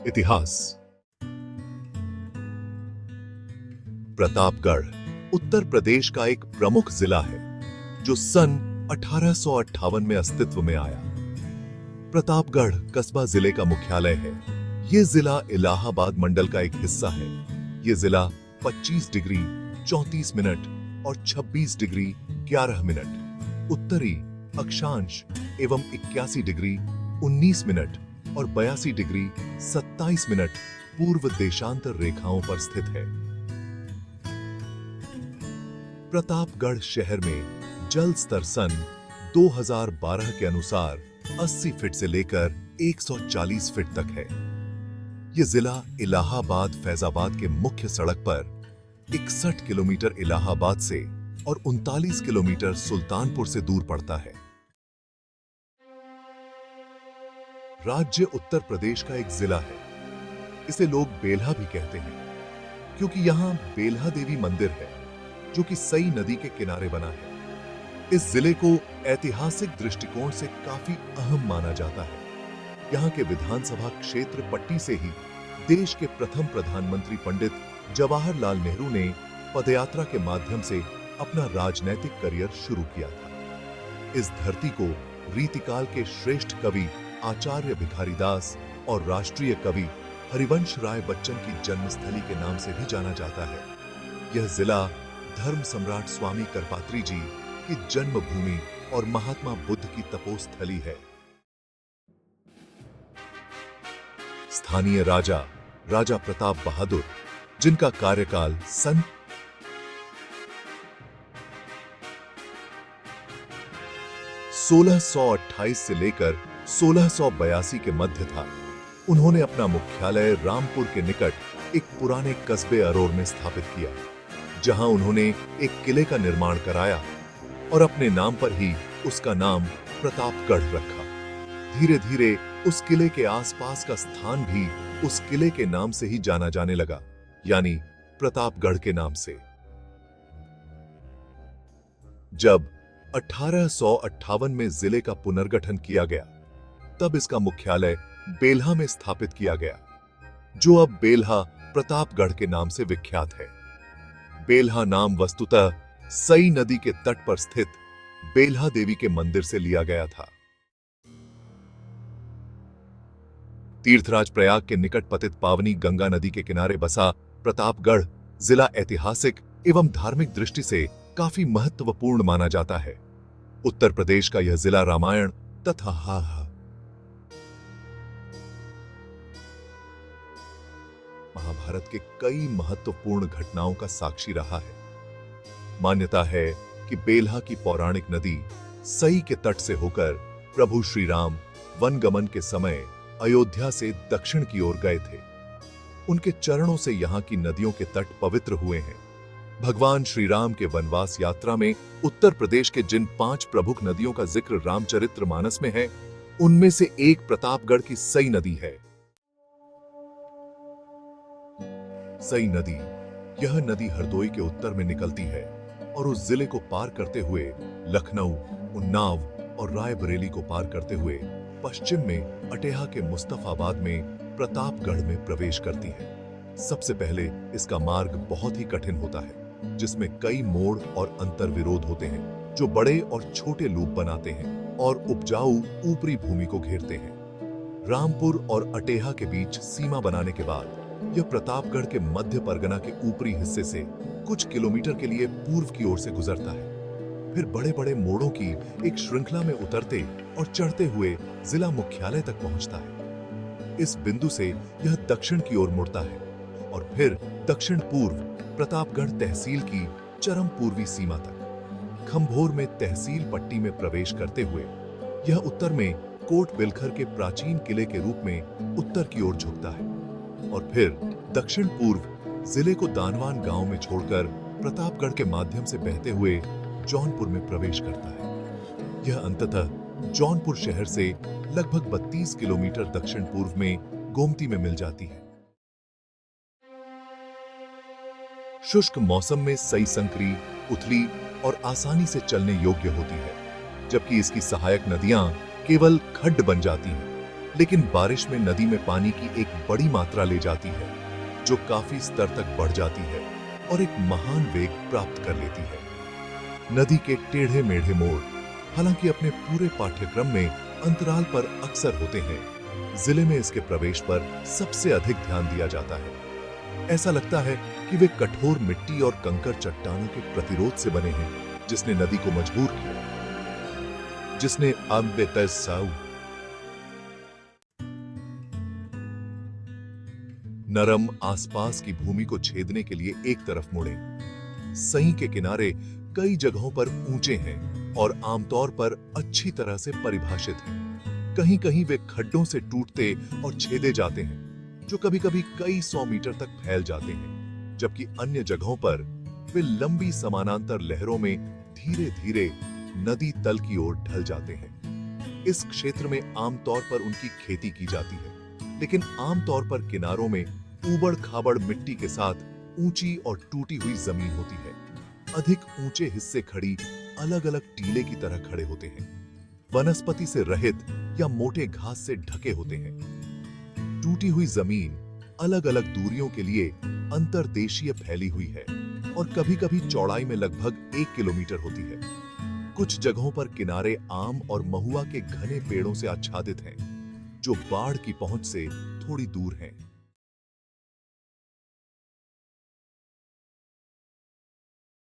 इतिहास। प्रतापगढ़ उत्तर प्रदेश का एक प्रमुख जिला है जो सन 1858 में अस्तित्व में आया। प्रतापगढ़ कस्बा जिले का मुख्यालय है। यह जिला इलाहाबाद मंडल का एक हिस्सा है। यह जिला 25 डिग्री 34 मिनट और 26 डिग्री 11 मिनट उत्तरी अक्षांश एवं 81 डिग्री 19 मिनट और 82 डिग्री 27 मिनट पूर्व देशांतर रेखाओं पर स्थित है। प्रतापगढ़ शहर में जल स्तर सन 2012 के अनुसार 80 फीट से लेकर 140 फीट तक है। यह जिला इलाहाबाद फैजाबाद के मुख्य सड़क पर 61 किलोमीटर इलाहाबाद से और 39 किलोमीटर सुल्तानपुर से दूर पड़ता है। राज्य उत्तर प्रदेश का एक जिला है। इसे लोग बेल्हा भी कहते हैं क्योंकि यहां बेल्हा देवी मंदिर है जो कि सई नदी के किनारे बना है। इस जिले को ऐतिहासिक दृष्टिकोण से काफी अहम माना जाता है। यहाँ के विधानसभा क्षेत्र पट्टी से ही देश के प्रथम प्रधानमंत्री पंडित जवाहरलाल नेहरू ने पदयात्रा के माध्यम से अपना राजनैतिक करियर शुरू किया था। इस धरती को रीतिकाल के श्रेष्ठ कवि आचार्य भिखारीदास और राष्ट्रीय कवि हरिवंश राय बच्चन की जन्मस्थली के नाम से भी जाना जाता है। यह जिला धर्म सम्राट स्वामी करपात्री जी की जन्मभूमि और महात्मा बुद्ध की तपोस्थली है। स्थानीय राजा राजा प्रताप बहादुर, जिनका कार्यकाल सन 1628 से लेकर 1682 के मध्य था, उन्होंने अपना मुख्यालय रामपुर के निकट एक पुराने कस्बे अरोर में स्थापित किया, जहां उन्होंने एक किले का निर्माण कराया और अपने नाम पर ही उसका नाम प्रतापगढ़ रखा। धीरे धीरे उस किले के आसपास का स्थान भी उस किले के नाम से ही जाना जाने लगा, यानी प्रतापगढ़ के नाम से। जब 1858 में जिले का पुनर्गठन किया गया, तब इसका मुख्यालय बेल्हा में स्थापित किया गया, जो अब बेल्हा प्रतापगढ़ के नाम से विख्यात है। बेल्हा नाम वस्तुतः सई नदी के तट पर स्थित बेल्हा देवी के मंदिर से लिया गया था। तीर्थराज प्रयाग के निकट पतित पावनी गंगा नदी के किनारे बसा प्रतापगढ़ जिला ऐतिहासिक एवं धार्मिक दृष्टि से काफी महत्वपूर्ण माना जाता है। उत्तर प्रदेश का यह जिला रामायण तथा महाभारत के कई महत्वपूर्ण घटनाओं का साक्षी रहा है। मान्यता है कि बेल्हा की पौराणिक नदी सई के तट से होकर प्रभु श्री राम वनगमन के समय अयोध्या से दक्षिण की ओर गए थे। उनके चरणों से यहाँ की नदियों के तट पवित्र हुए हैं। भगवान श्री राम के वनवास यात्रा में उत्तर प्रदेश के जिन 5 प्रमुख नदियों का जिक्र रामचरितमानस में है, उनमें से एक प्रतापगढ़ की सई नदी है। सई नदी, यह नदी हरदोई के उत्तर में निकलती है और उस जिले को पार करते हुए लखनऊ, उन्नाव और रायबरेली को पार करते हुए पश्चिम में अटेहा के मुस्तफाबाद में प्रतापगढ़ में प्रवेश करती है। सबसे पहले इसका मार्ग बहुत ही कठिन होता है, जिसमें कई मोड़ और अंतर विरोध होते हैं जो बड़े और छोटे लूप बनाते हैं और उपजाऊ ऊपरी भूमि को घेरते हैं। रामपुर और अटेहा के बीच सीमा बनाने के बाद यह प्रतापगढ़ के मध्य परगना के ऊपरी हिस्से से कुछ किलोमीटर के लिए पूर्व की ओर से गुजरता है। फिर बड़े बड़े मोड़ों की एक श्रृंखला में उतरते और चढ़ते हुए जिला मुख्यालय तक पहुंचता है। इस बिंदु से यह दक्षिण की ओर मुड़ता है और फिर दक्षिण पूर्व प्रतापगढ़ तहसील की चरम पूर्वी सीमा तक खंभोर में तहसील पट्टी में प्रवेश करते हुए यह उत्तर में कोट बिलखर के प्राचीन किले के रूप में उत्तर की ओर झुकता है और फिर दक्षिण पूर्व जिले को दानवान गांव में छोड़कर प्रतापगढ़ के माध्यम से बहते हुए जौनपुर में प्रवेश करता है। यह अंततः जौनपुर शहर से लगभग 32 किलोमीटर दक्षिण पूर्व में गोमती में मिल जाती है। शुष्क मौसम में सई संकरी, उथली और आसानी से चलने योग्य होती है, जबकि इसकी सहायक नदियां केवल खड्ड बन जाती हैं। लेकिन बारिश में नदी में पानी की एक बड़ी मात्रा ले जाती है, जो काफी स्तर तक बढ़ जाती है और एक महान वेग प्राप्त कर लेती है। नदी के टेढ़े मेढ़े मोड़ हालांकि अपने पूरे पाठ्यक्रम में अंतराल पर अक्सर होते हैं, जिले में इसके प्रवेश पर सबसे अधिक ध्यान दिया जाता है। ऐसा लगता है कि वे कठोर मिट्टी और कंकर चट्टानों के प्रतिरोध से बने हैं, जिसने नदी को मजबूर किया, जिसने अम्बेतसाउ नरम आसपास की भूमि को छेदने के लिए एक तरफ मुड़े। सही के किनारे कई जगहों पर ऊंचे हैं और आमतौर पर अच्छी तरह से परिभाषित हैं। कहीं कहीं वे खड्डों से टूटते और छेदे जाते हैं, जो कभी-कभी कई 100 मीटर तक फैल जाते हैं, जबकि अन्य जगहों पर वे लंबी समानांतर लहरों में धीरे-धीरे नदी तल की ओर ढल जाते हैं। इस क्षेत्र में आमतौर पर उनकी खेती की जाती है, लेकिन आमतौर पर किनारों में ऊबड़-खाबड़ मिट्टी के साथ ऊंची और टूटी हुई जमीन होती है। अधिक ऊंचे हिस्से खड़ी अलग-अलग टीले की तरह खड़े होते हैं, वनस्पति से रहित या मोटे घास से ढके होते हैं। टूटी हुई जमीन अलग-अलग दूरियों के लिए अंतर्देशीय फैली हुई है और कभी-कभी चौड़ाई में लगभग 1 किलोमीटर होती है। कुछ जगहों पर किनारे आम और महुआ के घने पेड़ों से आच्छादित हैं, जो बाढ़ की पहुंच से थोड़ी दूर हैं।